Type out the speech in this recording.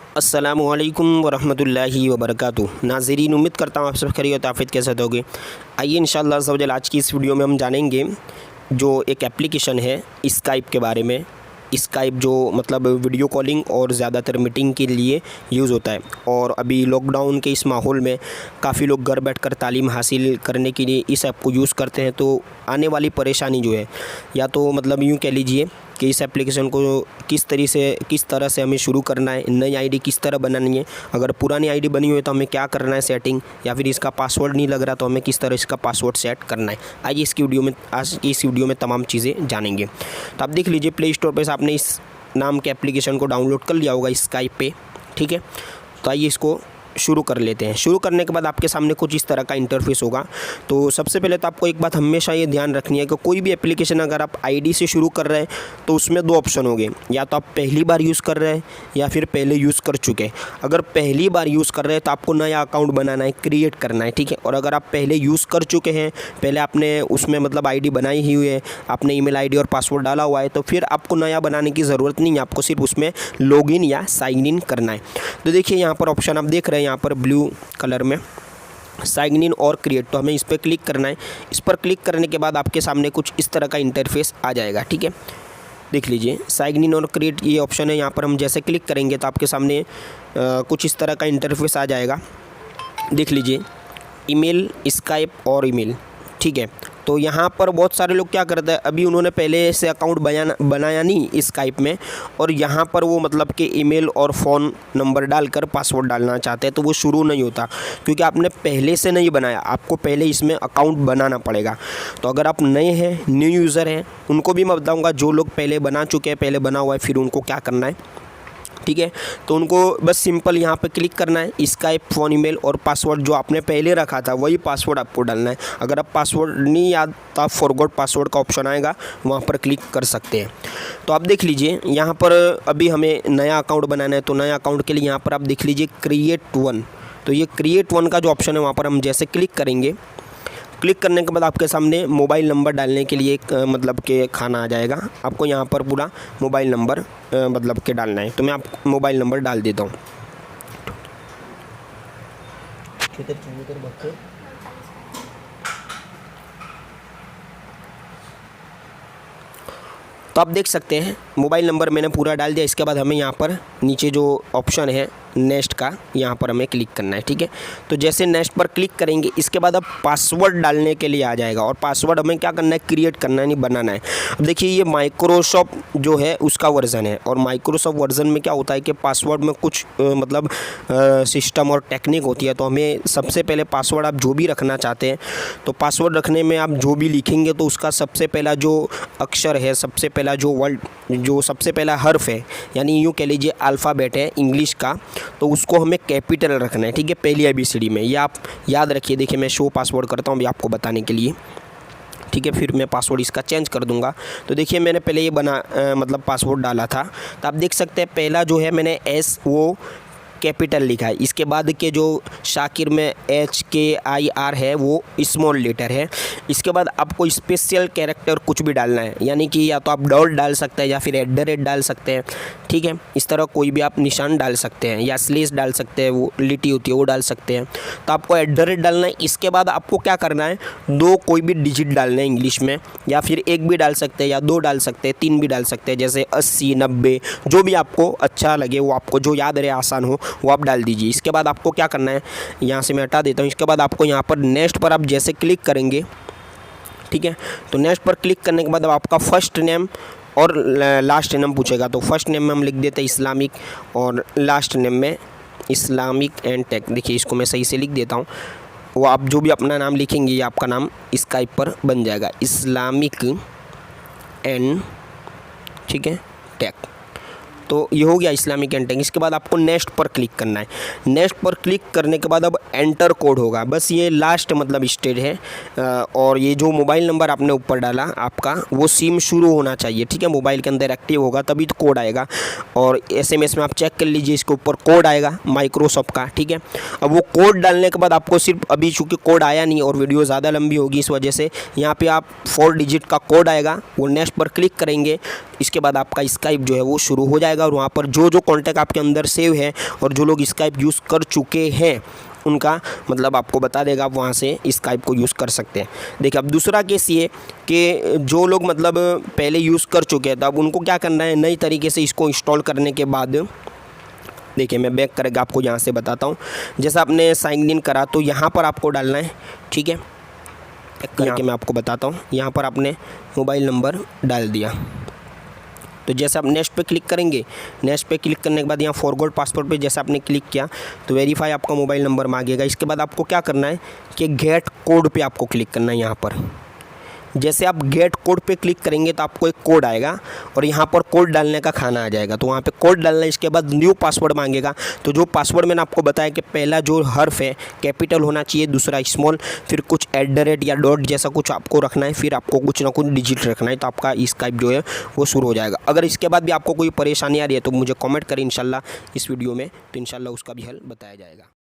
अस्सलामुअलैकुम वरहमतुल्लाहि वबरकातुहू। नाज़रीन, उम्मीद करता हूँ आप सब खैरियत आफियत के साथ होगे। आइए इंशाअल्लाह अज़्ज़ा वजल आज की इस वीडियो में हम जानेंगे जो एक एप्लीकेशन है स्काइप के बारे में। स्काइप जो मतलब वीडियो कॉलिंग और ज़्यादातर मीटिंग के लिए यूज़ होता है, और अभी लॉकडाउन के इस माहौल में काफ़ी लोग घर बैठकर तालीम हासिल करने के लिए इस ऐप को यूज़ करते हैं। तो आने वाली परेशानी जो है, या तो मतलब यूँ कह लीजिए कि इस एप्लीकेशन को किस तरह से हमें शुरू करना है, नई आईडी किस तरह बनानी है, अगर पुरानी आईडी बनी हुई है तो हमें क्या करना है सेटिंग, या फिर इसका पासवर्ड नहीं लग रहा तो हमें किस तरह इसका पासवर्ड सेट करना है। आइए आज की इस वीडियो में तमाम चीज़ें जानेंगे। तो आप देख लीजिए, प्ले स्टोर पर आपने इस नाम के एप्लीकेशन को डाउनलोड कर लिया होगा स्काइप पे, ठीक है। तो आइए इसको शुरू कर लेते हैं। शुरू करने के बाद आपके सामने कुछ इस तरह का इंटरफेस होगा। तो सबसे पहले तो आपको एक बात हमेशा ये ध्यान रखनी है कि कोई भी एप्लीकेशन अगर आप आईडी से शुरू कर रहे हैं तो उसमें दो ऑप्शन होंगे, या तो आप पहली बार यूज़ कर रहे हैं या फिर पहले यूज़ कर चुके हैं। अगर पहली बार यूज़ कर रहे हैं तो आपको नया अकाउंट बनाना है, क्रिएट करना है, ठीक है। और अगर आप पहले यूज़ कर चुके हैं, पहले आपने उसमें मतलब आईडी बनाई ही हुई है, आपने ईमेल आईडी और पासवर्ड डाला हुआ है, तो फिर आपको नया बनाने की ज़रूरत नहीं है, आपको सिर्फ उसमें लॉगिन या साइन इन करना है। तो देखिए यहाँ पर ऑप्शन आप देख रहे हैं, यहाँ पर ब्लू कलर में साइन इन और क्रिएट, तो हमें इस पर क्लिक करना है। इस पर क्लिक करने के बाद आपके सामने कुछ इस तरह का इंटरफेस आ जाएगा, ठीक है। देख लीजिए, साइन इन और क्रिएट ये ऑप्शन है। यहाँ पर हम जैसे क्लिक करेंगे तो आपके सामने कुछ इस तरह का इंटरफेस आ जाएगा। देख लीजिए, ईमेल, स्काइप और ईमेल, ठीक है। तो यहाँ पर बहुत सारे लोग क्या करते हैं, अभी उन्होंने पहले से अकाउंट बनाया नहीं स्काइप में, और यहाँ पर वो मतलब कि ईमेल और फ़ोन नंबर डालकर पासवर्ड डालना चाहते हैं, तो वो शुरू नहीं होता क्योंकि आपने पहले से नहीं बनाया। आपको पहले इसमें अकाउंट बनाना पड़ेगा। तो अगर आप नए हैं, न्यू यूज़र हैं, उनको भी मैं बताऊँगा, जो लोग पहले बना चुके हैं, पहले बना हुआ है, फिर उनको क्या करना है, ठीक है। तो उनको बस सिंपल यहाँ पे क्लिक करना है, स्काइप, फ़ोन, ईमेल और पासवर्ड जो आपने पहले रखा था वही पासवर्ड आपको डालना है। अगर आप पासवर्ड नहीं याद तो आप फॉरगॉट पासवर्ड का ऑप्शन आएगा, वहाँ पर क्लिक कर सकते हैं। तो आप देख लीजिए, यहाँ पर अभी हमें नया अकाउंट बनाना है, तो नया अकाउंट के लिए यहाँ पर आप देख लीजिए क्रिएट वन। तो ये क्रिएट वन का जो ऑप्शन है वहाँ पर हम जैसे क्लिक करेंगे, क्लिक करने के बाद आपके सामने मोबाइल नंबर डालने के लिए एक मतलब के खाना आ जाएगा। आपको यहाँ पर पूरा मोबाइल नंबर मतलब के डालना है। तो मैं आपको मोबाइल नंबर डाल देता हूँ। तो आप देख सकते हैं मोबाइल नंबर मैंने पूरा डाल दिया। इसके बाद हमें यहाँ पर नीचे जो ऑप्शन है नेक्स्ट का, यहाँ पर हमें क्लिक करना है, ठीक है। तो जैसे नेक्स्ट पर क्लिक करेंगे, इसके बाद अब पासवर्ड डालने के लिए आ जाएगा, और पासवर्ड हमें क्या करना है, क्रिएट करना है, नहीं बनाना है। अब देखिए, ये माइक्रोसॉफ्ट जो है उसका वर्ज़न है, और माइक्रोसॉफ्ट वर्ज़न में क्या होता है कि पासवर्ड में कुछ मतलब सिस्टम और टेक्निक होती है। तो हमें सबसे पहले पासवर्ड आप जो भी रखना चाहते हैं, तो पासवर्ड रखने में आप जो भी लिखेंगे तो उसका सबसे पहला जो अक्षर है, सबसे पहला जो वर्ड, जो सबसे पहला हर्फ है, यानी यूँ कह लीजिए अल्फ़ाबेट है इंग्लिश का, तो उसको हमें कैपिटल रखना है, ठीक है, पहली ABCD में। ये आप याद रखिए। देखिए, मैं शो पासवर्ड करता हूँ अभी आपको बताने के लिए, ठीक है। फिर मैं पासवर्ड इसका चेंज कर दूंगा। तो देखिए, मैंने पहले ये मतलब पासवर्ड डाला था, तो आप देख सकते हैं पहला जो है मैंने S वो कैपिटल लिखा है। इसके बाद के जो शाकिर में HKIR है वो स्मॉल लेटर है। इसके बाद आपको स्पेशल कैरेक्टर कुछ भी डालना है, यानी कि या तो आप डॉट डाल सकते हैं या फिर @ डाल सकते हैं, ठीक है। इस तरह कोई भी आप निशान डाल सकते हैं, या स्लेश डाल सकते हैं, वो लिटी होती है वो डाल सकते हैं। तो आपको @ डालना है। इसके बाद आपको क्या करना है, दो कोई भी डिजिट डालना है इंग्लिश में, या फिर एक भी डाल सकते हैं, या दो डाल सकते हैं, तीन भी डाल सकते हैं, जैसे 80, 90, जो भी आपको अच्छा लगे, वो आपको जो याद रहे, आसान हो, वो आप डाल दीजिए। इसके बाद आपको क्या करना है, यहाँ से मैं हटा देता हूँ। इसके बाद आपको यहाँ पर नेक्स्ट पर आप जैसे क्लिक करेंगे, ठीक है। तो नेक्स्ट पर क्लिक करने के बाद अब आपका फर्स्ट नेम और लास्ट नेम पूछेगा। तो फर्स्ट नेम में हम लिख देते हैं इस्लामिक, और लास्ट नेम में इस्लामिक एंड टेक। देखिए, इसको मैं सही से लिख देता हूँ। वो आप जो भी अपना नाम लिखेंगे, ये आपका नाम स्काइप पर बन जाएगा, इस्लामिक एंड, ठीक है, टेक। तो ये हो गया इस्लामिक एंड टेक। इसके बाद आपको नेक्स्ट पर क्लिक करना है। नेक्स्ट पर क्लिक करने के बाद अब एंटर कोड होगा, बस ये लास्ट मतलब स्टेज है। और ये जो मोबाइल नंबर आपने ऊपर डाला आपका, वो सिम शुरू होना चाहिए, ठीक है, मोबाइल के अंदर एक्टिव होगा तभी तो कोड आएगा। और SMS में आप चेक कर लीजिए, इसके ऊपर कोड आएगा माइक्रोसॉफ्ट का, ठीक है। अब वो कोड डालने के बाद आपको सिर्फ अभी चूँकि कोड आया नहीं और वीडियो ज़्यादा लंबी होगी, इस वजह से यहाँ पर आप 4 डिजिट का कोड आएगा, वो नेक्स्ट पर क्लिक करेंगे। इसके बाद आपका स्काइप जो है वो शुरू हो जाएगा। जाएगा और वहाँ पर जो जो कॉन्टैक्ट आपके अंदर सेव है और जो लोग स्काइप यूज़ कर चुके हैं उनका मतलब आपको बता देगा, आप वहाँ से स्काइप को यूज़ कर सकते हैं। देखिए अब दूसरा केस ये कि जो लोग मतलब पहले यूज़ कर चुके हैं, तो अब उनको क्या करना है, नई तरीके से इसको इंस्टॉल करने के बाद देखिए मैं बैक करेगा आपको यहाँ से बताता हूँ। जैसा आपने साइन इन करा तो यहाँ पर आपको डालना है, ठीक है, करके मैं आपको बताता हूँ। यहाँ पर आपने मोबाइल नंबर डाल दिया, तो जैसे आप नेक्स्ट पे क्लिक करेंगे, नेक्स्ट पे क्लिक करने के बाद यहाँ फॉरगॉट पासवर्ड पे जैसे आपने क्लिक किया तो वेरीफाई आपका मोबाइल नंबर मांगेगा। इसके बाद आपको क्या करना है कि गेट कोड पे आपको क्लिक करना है। यहाँ पर जैसे आप गेट कोड पे क्लिक करेंगे तो आपको एक कोड आएगा और यहाँ पर कोड डालने का खाना आ जाएगा, तो वहाँ पे कोड डालना है। इसके बाद न्यू पासवर्ड मांगेगा, तो जो पासवर्ड मैंने आपको बताया कि पहला जो हर्फ है कैपिटल होना चाहिए, दूसरा स्मॉल, फिर कुछ @ या डॉट जैसा कुछ आपको रखना है, फिर आपको कुछ ना कुछ डिजिट रखना है, तो आपका स्काइप जो है वो शुरू हो जाएगा। अगर इसके बाद भी आपको कोई परेशानी आ रही है तो मुझे कॉमेंट करें इंशाल्लाह इस वीडियो में, तो इंशाल्लाह उसका भी हल बताया जाएगा।